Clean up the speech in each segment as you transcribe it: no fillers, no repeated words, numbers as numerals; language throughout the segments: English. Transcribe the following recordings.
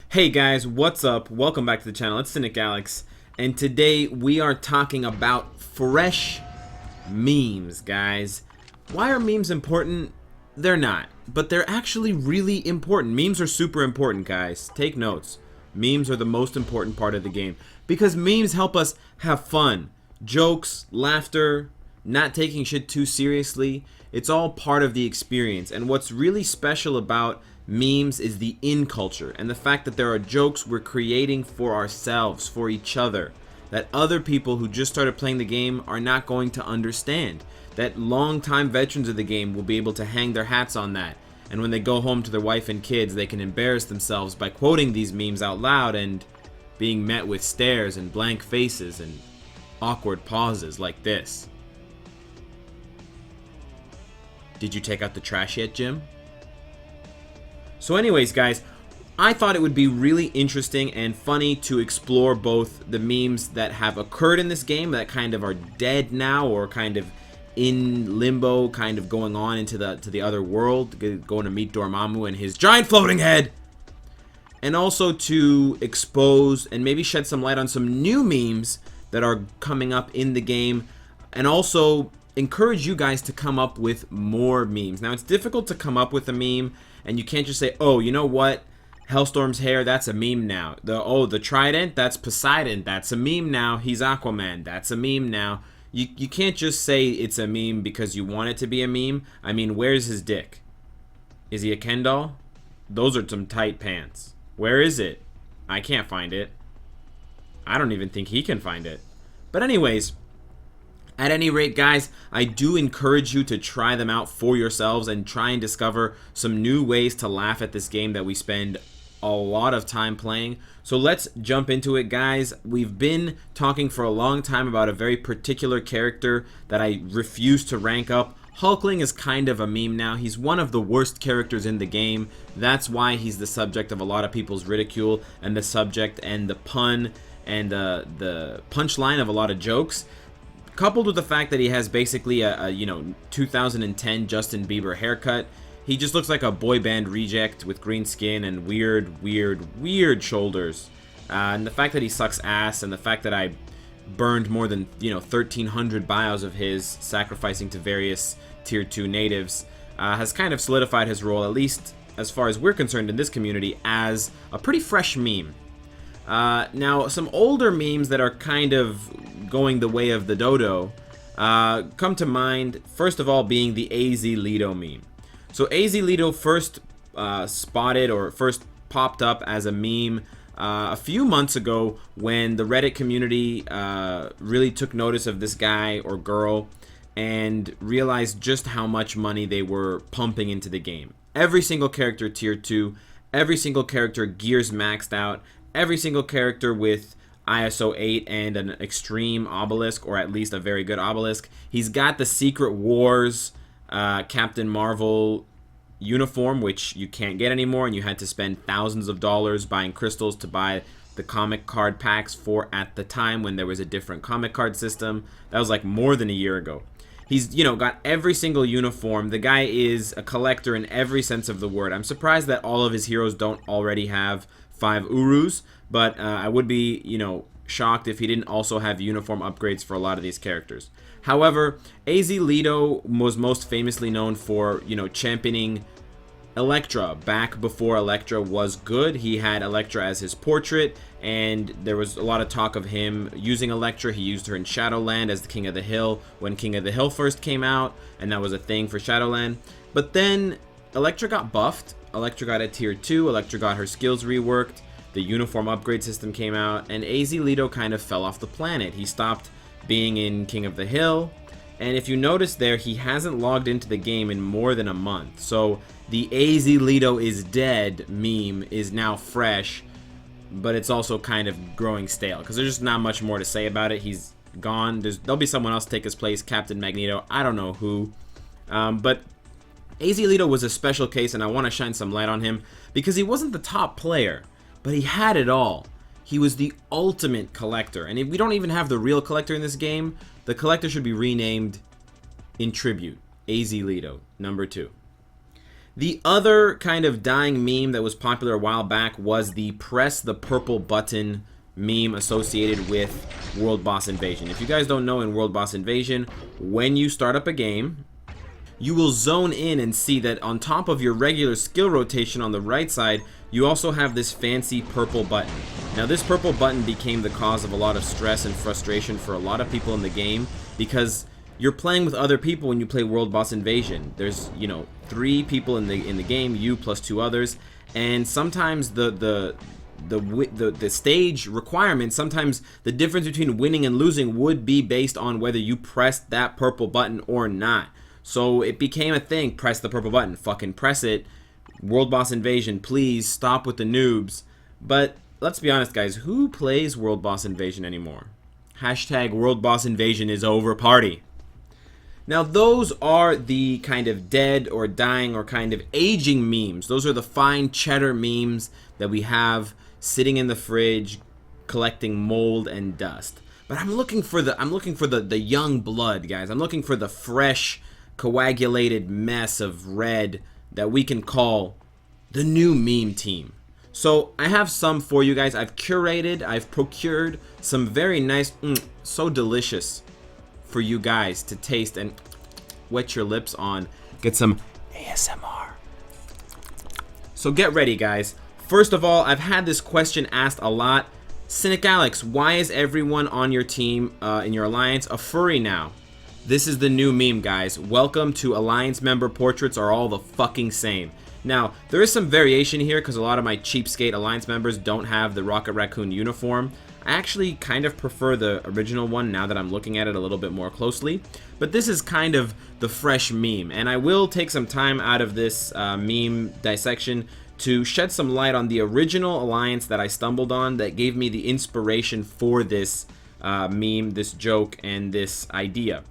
Hey guys, what's up? Welcome back to the channel. It's Cynicalex, and today we are talking about fresh memes, guys. Why are memes important? They're not, but they're actually really important. Memes are super important, guys. Take notes. Memes are the most important part of the game because memes help us have fun, jokes, laughter, not taking shit too seriously. It's all part of the experience. And what's really special about memes is the in culture and the fact that there are jokes we're creating for ourselves, for each other, that other people who just started playing the game are not going to understand. That long-time veterans of the game will be able to hang their hats on that. And when they go home to their wife and kids, they can embarrass themselves by quoting these memes out loud and being met with stares and blank faces and awkward pauses like this. Did you take out the trash yet, Jim? So anyways, guys, I thought it would be really interesting and funny to explore both the memes that have occurred in this game that kind of are dead now or kind of in limbo, kind of going on into the other world, going to meet Dormammu and his giant floating head, and also to expose and maybe shed some light on some new memes that are coming up in the game, and also encourage you guys to come up with more memes. Now, it's difficult to come up with a meme, and you can't just say, oh, you know what? Hellstorm's hair, that's a meme now. The trident, that's Poseidon, that's a meme now. He's Aquaman, that's a meme now. You can't just say it's a meme because you want it to be a meme. I mean, where's his dick? Is he a Ken doll? Those are some tight pants. Where is it? I can't find it. I don't even think he can find it. But anyways, at any rate, guys, I do encourage you to try them out for yourselves and try and discover some new ways to laugh at this game that we spend a lot of time playing. So let's jump into it, guys. We've been talking for a long time about a very particular character that I refuse to rank up. Hulkling is kind of a meme now. He's one of the worst characters in the game. That's why he's the subject of a lot of people's ridicule and the subject and the pun and the punchline of a lot of jokes. Coupled with the fact that he has basically a 2010 Justin Bieber haircut. He just looks like a boy band reject with green skin and weird shoulders. And the fact that he sucks ass, and the fact that I burned more than 1,300 bios of his, sacrificing to various tier 2 natives, has kind of solidified his role, at least as far as we're concerned in this community, as a pretty fresh meme. Now, some older memes that are kind of going the way of the dodo come to mind, first of all being the AZ Lido meme. So AZ Lido first spotted or first popped up as a meme a few months ago when the Reddit community really took notice of this guy or girl and realized just how much money they were pumping into the game. Every single character tier 2, every single character gears maxed out, every single character with ISO 8 and an extreme obelisk, or at least a very good obelisk. He's got the Secret Wars Captain Marvel uniform, which you can't get anymore, and you had to spend thousands of dollars buying crystals to buy the comic card packs for at the time when there was a different comic card system. That was like more than a year ago. He's, got every single uniform. The guy is a collector in every sense of the word. I'm surprised that all of his heroes don't already have 5 Urus, but I would be, shocked if he didn't also have uniform upgrades for a lot of these characters. However, AZ Lido was most famously known for, championing Elektra. Back before Elektra was good, he had Elektra as his portrait, and there was a lot of talk of him using Elektra. He used her in Shadowland as the King of the Hill when King of the Hill first came out, and that was a thing for Shadowland. But then Elektra got buffed. Elektra got a tier 2, Elektra got her skills reworked, the uniform upgrade system came out, and AZ Lido kind of fell off the planet. He stopped being in King of the Hill, and if you notice there, he hasn't logged into the game in more than a month. So the AZ Lido is dead meme is now fresh, but it's also kind of growing stale because there's just not much more to say about it. He's gone. There'll be someone else take his place, Captain Magneto. I don't know who, but AZ Lido was a special case, and I want to shine some light on him because he wasn't the top player, but he had it all. He was the ultimate collector, and if we don't even have the real collector in this game, the collector should be renamed in tribute, AZ Lido, number 2. The other kind of dying meme that was popular a while back was the press the purple button meme associated with World Boss Invasion. If you guys don't know, in World Boss Invasion, when you start up a game, you will zone in and see that on top of your regular skill rotation on the right side, you also have this fancy purple button. Now, this purple button became the cause of a lot of stress and frustration for a lot of people in the game, because you're playing with other people when you play World Boss Invasion. There's, you know, 3 people in the game, you plus 2 others, and sometimes the stage requirement, sometimes the difference between winning and losing would be based on whether you pressed that purple button or not. So it became a thing, press the purple button, fucking press it. World Boss Invasion, please stop with the noobs. But let's be honest, guys, who plays World Boss Invasion anymore? Hashtag World Boss Invasion is over party. Now, those are the kind of dead or dying or kind of aging memes. Those are the fine cheddar memes that we have sitting in the fridge collecting mold and dust. But I'm looking for the young blood, guys. I'm looking for the fresh, coagulated mess of red that we can call the new meme team. So I have some for you guys. I've procured some very nice, so delicious for you guys to taste and wet your lips on. Get some ASMR. So get ready, guys. First of all, I've had this question asked a lot. Cynicalex, why is everyone on your team, in your alliance, a furry now? This is the new meme, guys. Welcome to alliance member portraits are all the fucking same. Now, there is some variation here because a lot of my cheapskate alliance members don't have the Rocket Raccoon uniform. I actually kind of prefer the original one now that I'm looking at it a little bit more closely. But this is kind of the fresh meme, and I will take some time out of this meme dissection to shed some light on the original alliance that I stumbled on that gave me the inspiration for this meme, this joke, and this idea.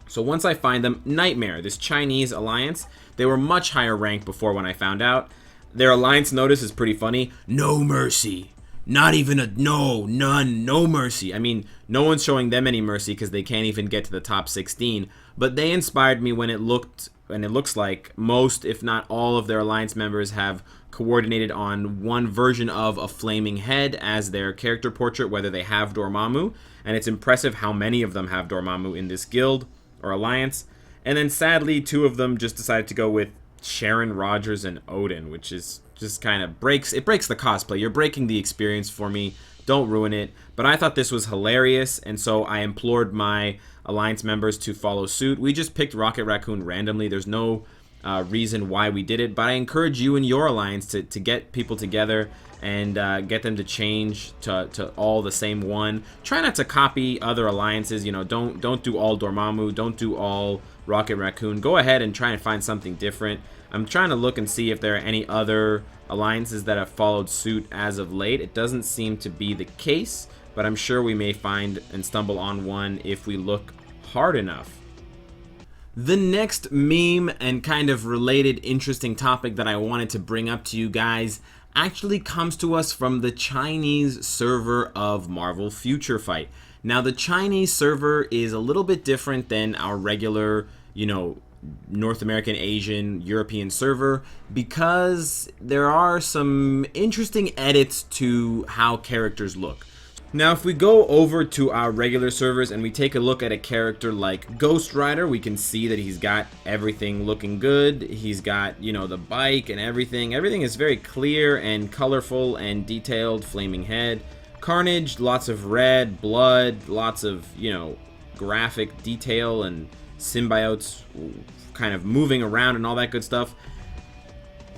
So once I find them, Nightmare, this Chinese alliance, they were much higher ranked before when I found out. Their alliance notice is pretty funny. No mercy. Not even a none, no mercy. I mean, no one's showing them any mercy because they can't even get to the top 16. But they inspired me when it looks like most, if not all, of their alliance members have coordinated on one version of a flaming head as their character portrait, whether they have Dormammu. And it's impressive how many of them have Dormammu in this guild or alliance. And then sadly, 2 of them just decided to go with Sharon, Rogers, and Odin, which is just kind of breaks the cosplay. You're breaking the experience for me. Don't ruin it. But I thought this was hilarious, and so I implored my alliance members to follow suit. We just picked Rocket Raccoon randomly. There's no reason why we did it, but I encourage you and your alliance to get people together and get them to change to all the same one. Try not to copy other alliances. You know, don't do all Dormammu. Don't do all Rocket Raccoon. Go ahead and try and find something different. I'm trying to look and see if there are any other alliances that have followed suit as of late. It doesn't seem to be the case, but I'm sure we may find and stumble on one if we look hard enough. The next meme and kind of related interesting topic that I wanted to bring up to you guys actually comes to us from the Chinese server of Marvel Future Fight. Now, the Chinese server is a little bit different than our regular, you know, North American, Asian, European server because there are some interesting edits to how characters look. Now, if we go over to our regular servers and we take a look at a character like Ghost Rider, we can see that he's got everything looking good. He's got, you know, the bike and everything. Everything is very clear and colorful and detailed. Flaming head. Carnage, lots of red, blood, lots of, you know, graphic detail and symbiotes kind of moving around and all that good stuff.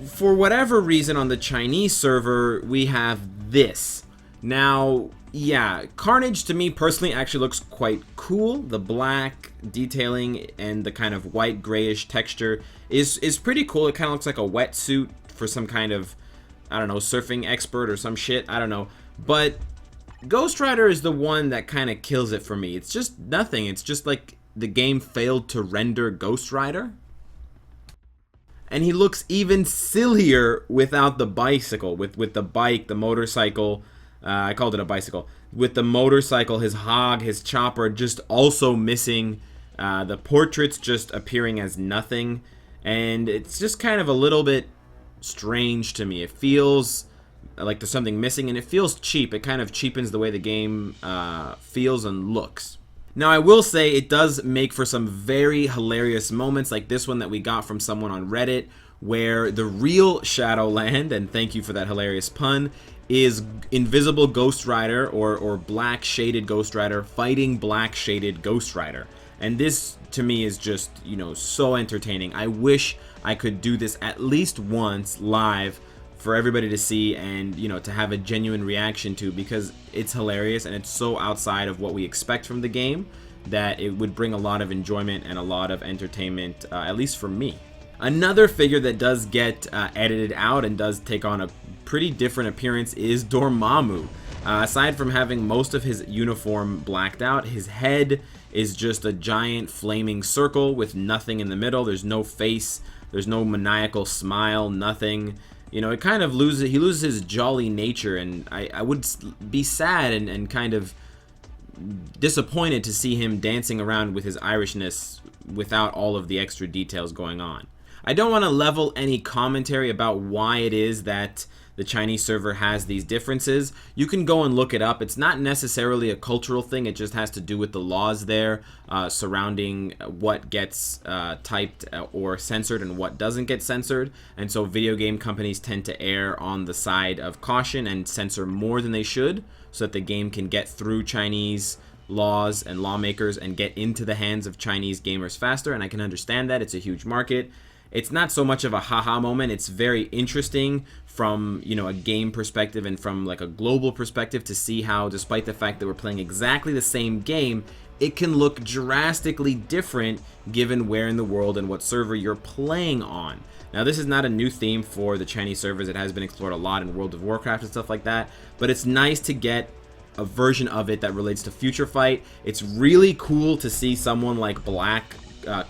For whatever reason on the Chinese server, we have this. Now, yeah, Carnage to me personally actually looks quite cool. The black detailing and the kind of white grayish texture is pretty cool. It kind of looks like a wetsuit for some kind of, I don't know, surfing expert or some shit. I don't know. But Ghost Rider is the one that kind of kills it for me. It's just nothing. It's just like the game failed to render Ghost Rider. And he looks even sillier without the bicycle. With the bike, the motorcycle. I called it a bicycle. With the motorcycle, his hog, his chopper just also missing. The portraits just appearing as nothing. and it's just kind of a little bit strange to me. It feels like there's something missing, and it feels cheap. It kind of cheapens the way the game feels and looks. Now, I will say it does make for some very hilarious moments, like this one that we got from someone on Reddit, where the real Shadowland, and thank you for that hilarious pun, is invisible Ghost Rider or black shaded Ghost Rider fighting black shaded Ghost Rider. And this to me is just, you know, so entertaining. I wish I could do this at least once live for everybody to see and, you know, to have a genuine reaction to, because it's hilarious and it's so outside of what we expect from the game that it would bring a lot of enjoyment and a lot of entertainment, at least for me. Another figure that does get edited out and does take on a pretty different appearance is Dormammu. Aside from having most of his uniform blacked out, his head is just a giant flaming circle with nothing in the middle. There's no face, there's no maniacal smile, nothing. You know, it kind of he loses his jolly nature, and I would be sad and kind of disappointed to see him dancing around with his Irishness without all of the extra details going on. I don't want to level any commentary about why it is that the Chinese server has these differences. You can go and look it up. It's not necessarily a cultural thing. It just has to do with the laws there surrounding what gets typed or censored and what doesn't get censored. And so video game companies tend to err on the side of caution and censor more than they should, so that the game can get through Chinese laws and lawmakers and get into the hands of Chinese gamers faster. And I can understand that. It's a huge market. It's not so much of a haha moment. It's very interesting from, you know, a game perspective and from like a global perspective to see how, despite the fact that we're playing exactly the same game, it can look drastically different given where in the world and what server you're playing on. Now, this is not a new theme for the Chinese servers. It has been explored a lot in World of Warcraft and stuff like that, but it's nice to get a version of it that relates to Future Fight. It's really cool to see someone like Black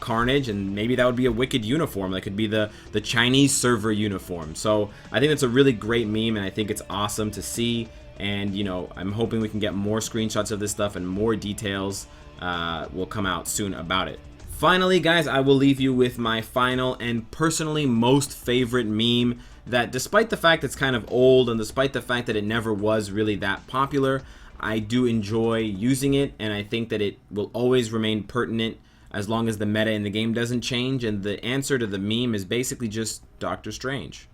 Carnage, and maybe that would be a Wicked uniform. That could be the Chinese server uniform. So I think that's a really great meme, and I think it's awesome to see. And, you know, I'm hoping we can get more screenshots of this stuff and more details will come out soon about it. Finally, guys, I will leave you with my final and personally most favorite meme that, despite the fact it's kind of old and despite the fact that it never was really that popular, I do enjoy using it, and I think that it will always remain pertinent as long as the meta in the game doesn't change. And the answer to the meme is basically just Doctor Strange.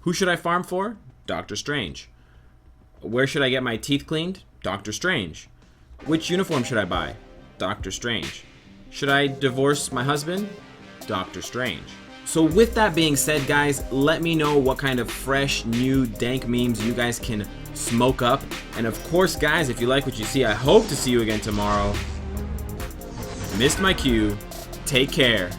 Who should I farm for? Doctor Strange. Where should I get my teeth cleaned? Doctor Strange. Which uniform should I buy? Doctor Strange. Should I divorce my husband? Doctor Strange. So with that being said, guys, let me know what kind of fresh, new, dank memes you guys can smoke up. And of course, guys, if you like what you see, I hope to see you again tomorrow. Missed my cue. Take care.